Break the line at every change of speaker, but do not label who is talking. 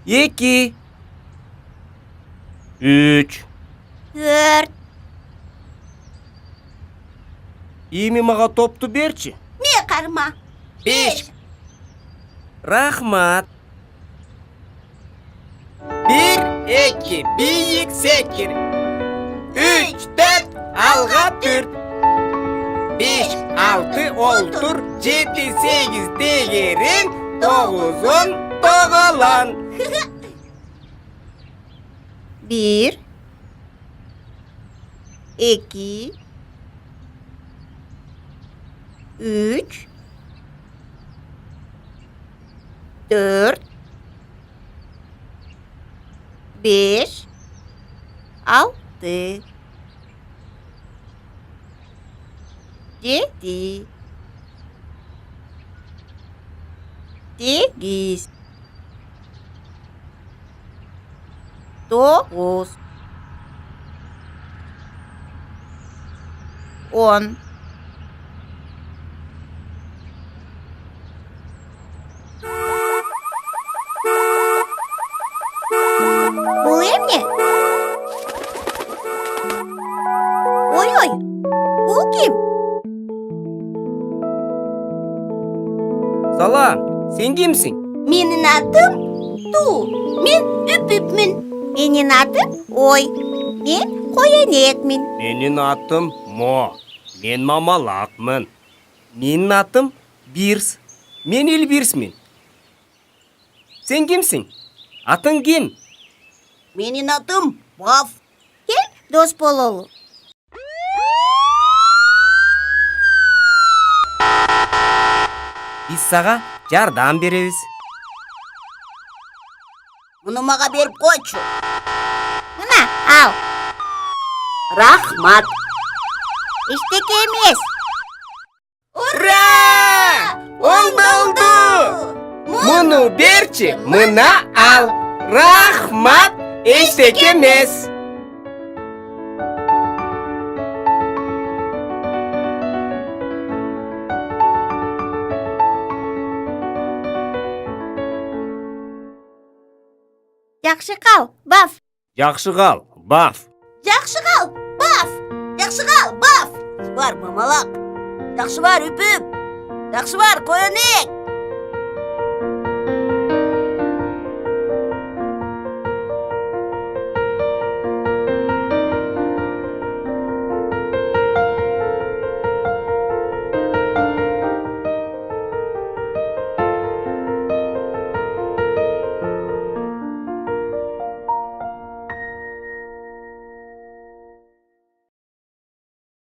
2, 3.
4.
Эми мага топту берчи.
Мен карма.
5. Рахмат. 1, 2, бийик секир. 3, 4, алга түр. 5, 6, олтур. 7, 8, дегерин. 9, 10, тоголан.
1, 2, 3, 4, 5, 6, 7, 8, 9, 10. Бұл емне? Ой, бұл кім?
Салам, сен кимсиң?
Менің атым Ту. Мен үп-үпмін. Менің атым Ой. Мен қоянекмін.
Менин атым Мо. Мен мамалакмын. Менин атым Бирс. Мен Элбирсмин. Сен кимсиң? Атың ким?
Менің атым Баф. Кел, дос бололу.
Биз сага жардам беребиз.
Мұны маға беріп қойчу. Мына, ал. Рахмат. Іштеке емес.
Ура! Олду! Муну берчи, мына ал. Рахмат, эчтеке эмес.
Жақшы қал, Баф.
Жакшы кал, Баф.
Жақшы қал, Баф. Жақшы қал, Баф. Жақсы бар, мамалақ. Жақсы бар, үпіп. Жақсы бар, қоянек.